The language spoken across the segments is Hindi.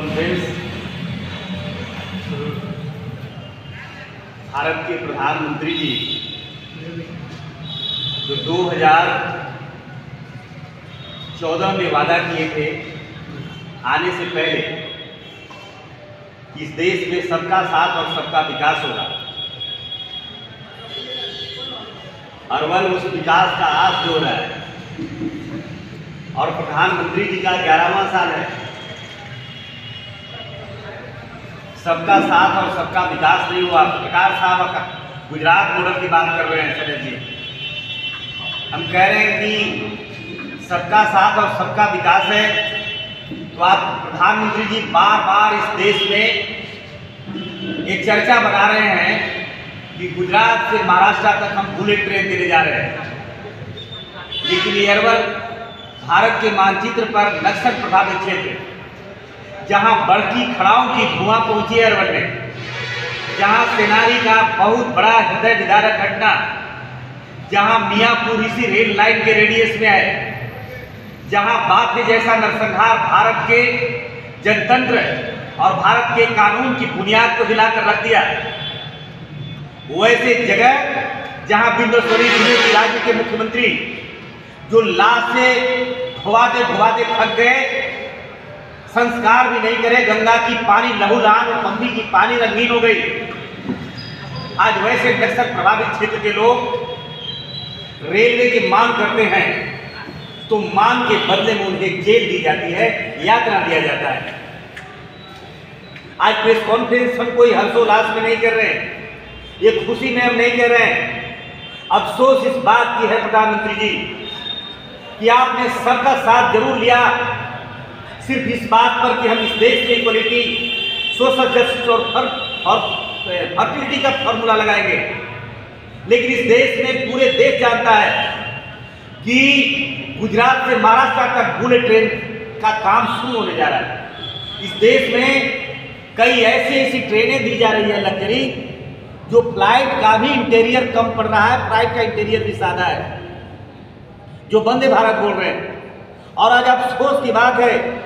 कॉन्फ्रेंस भारत के प्रधानमंत्री जी जो 2014 में वादा किए थे आने से पहले इस देश में सबका साथ और सबका विकास होगा, और वह उस विकास का आस जो रहा है और प्रधानमंत्री जी का 11वां साल है। सबका साथ और सबका विकास नहीं हुआ। सरकार साहब गुजरात मॉडल की बात कर रहे हैं सर जी। हम कह रहे हैं कि सबका साथ और सबका विकास है, तो आप प्रधानमंत्री जी बार बार इस देश में एक चर्चा बना रहे हैं कि गुजरात से महाराष्ट्र तक हम बुलेट ट्रेन देने जा रहे हैं, लेकिन ये अरवल भारत के मानचित्र पर नक्सल प्रभावित क्षेत्र, जहां बड़की खड़ाओं की धुआं पहुंची है अरवल में, जहां सेनानी का बहुत बड़ा हृदय विदारक घटना, जहां मियाँपुर इसी रेल लाइन के रेडियस में है, जहां बात है जैसा नरसंहार भारत के जनतंत्र और भारत के कानून की बुनियाद को हिलाकर रख दिया, वैसे जगह जहां बिंदुसरी जिले के राज्य के मुख्यमंत्री जो लाश से धोवाते थक गए, संस्कार भी नहीं करे, गंगा की पानी लहूलुहान और पंपी की पानी रंगीन हो गई। आज वैसे नक्सल प्रभावित क्षेत्र के लोग रेलवे की मांग करते हैं तो मांग के बदले में उन्हें जेल दी जाती है, यातना दिया जाता है। आज प्रेस कॉन्फ्रेंस हम कोई हर्षोल्लास में नहीं कर रहे हैं, ये खुशी में हम नहीं कर रहे हैं। अफसोस इस बात की है प्रधानमंत्री जी कि आपने सबका साथ जरूर लिया, सिर्फ इस बात पर कि हम इस देश में इक्वलिटी, सोशल जस्टिस और फर्टिलिटी का फॉर्मूला लगाएंगे, लेकिन इस देश में पूरे देश जानता है कि गुजरात से महाराष्ट्र तक बुलेट ट्रेन का काम शुरू होने जा रहा है। इस देश में कई ऐसी ट्रेनें दी जा रही है लग्जरी, जो फ्लाइट का भी इंटीरियर कम पड़ रहा है, फ्लाइट का इंटीरियर भी सादा है, जो वंदे भारत बोल रहे हैं। और आज अफसोस की बात है,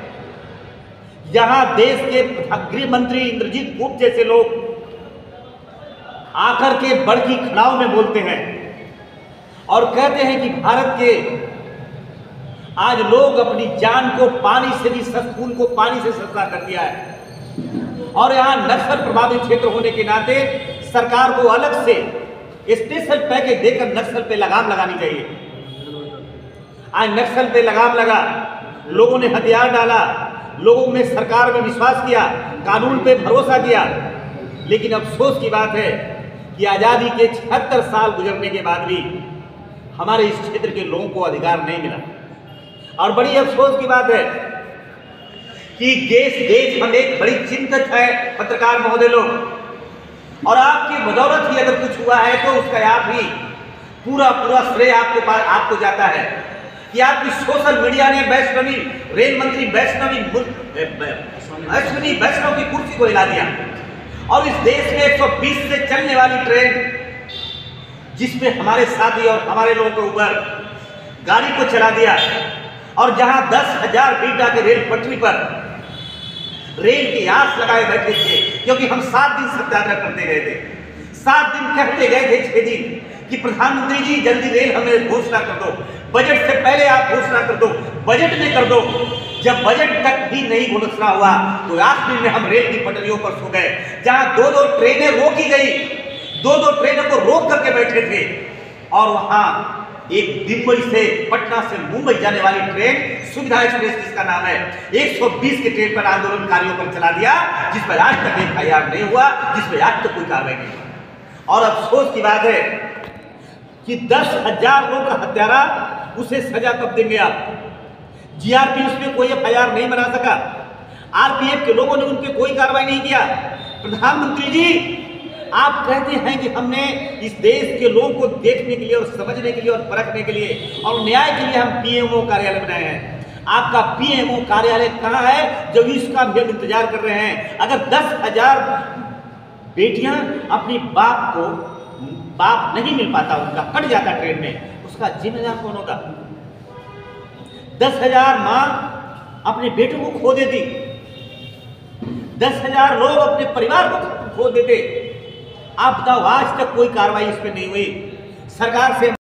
जहां देश के गृह मंत्री इंद्रजीत गुप्ता जैसे लोग आकर के बड़की खड़ाओं में बोलते हैं और कहते हैं कि भारत के आज लोग अपनी जान को पानी से भी खून को पानी से सस्ता कर दिया है, और यहाँ नक्सल प्रभावित क्षेत्र होने के नाते सरकार को अलग से स्पेशल पैकेज देकर नक्सल पे लगाम लगानी चाहिए। आज नक्सल पे लगाम लगा, लोगों ने हथियार डाला, लोगों ने सरकार में विश्वास किया, कानून पे भरोसा किया, लेकिन अफसोस की बात है कि आज़ादी के 76 साल गुजरने के बाद भी हमारे इस क्षेत्र के लोगों को अधिकार नहीं मिला। और बड़ी अफसोस की बात है कि देश हम एक बड़ी चिंतित है पत्रकार महोदय लोग, और आपकी बदौलत ही अगर कुछ हुआ है तो उसका आप ही पूरा श्रेय आपको जाता है कि आपकी सोशल मीडिया ने रेल मंत्री अश्विनी वैष्णव की कुर्सी को हिला दिया, और इस देश में 120 से चलने वाली ट्रेन, जिसमें हमारे साथी और हमारे लोगों के ऊपर गाड़ी को चला दिया, और जहां 10,000 बीटा के रेल पटरी पर रेल की आस लगाए बैठे थे, क्योंकि हम 7 दिन सत्याग्रह करते गए थे, 7 दिन कहते गए थे, 6 दिन कि प्रधानमंत्री जी जल्दी रेल हमें घोषणा कर दो, बजट से पहले आप घोषणा कर दो, बजट में कर दो। जब बजट तक भी नहीं घोषणा हुआ तो आखिर में हम रेल की पटरियों पर सो गए, जहां 2-2 ट्रेनें रोकी गई, 2-2 ट्रेनों को रोक करके बैठे थे, और वहां एक दिल्ली से पटना से मुंबई जाने वाली ट्रेन सुविधा एक्सप्रेस जिसका नाम है, 120 के ट्रेन पर आंदोलनकारियों पर चला दिया, जिस पर आज तक FIR नहीं हुआ, जिस पर आज तक कोई कार्रवाई नहीं हुआ। और अफसोस की बात है कि 10,000 लोगों का हत्यारा, उसे सजा कब देंगे आप? GRP उसमें कोई FIR नहीं बना सका, RPF के लोगों ने उन पर कोई कार्रवाई नहीं किया। प्रधानमंत्री जी, आप कहते हैं कि हमने इस देश के लोगों को देखने के लिए और समझने के लिए और परखने के लिए और न्याय के लिए हम PMO कार्यालय बनाए हैं। आपका PMO कार्यालय कहाँ है जब इसका भी हम इंतजार कर रहे हैं? अगर 10,000 बेटियां अपनी बाप नहीं मिल पाता, उनका कट जाता ट्रेन में, उसका जिम्मेदार कौन होगा? 10,000 मां अपने बेटों को खो देती, 10,000 लोग अपने परिवार को खो देते। आप बताओ, आज तक कोई कार्रवाई इस पर नहीं हुई। सरकार से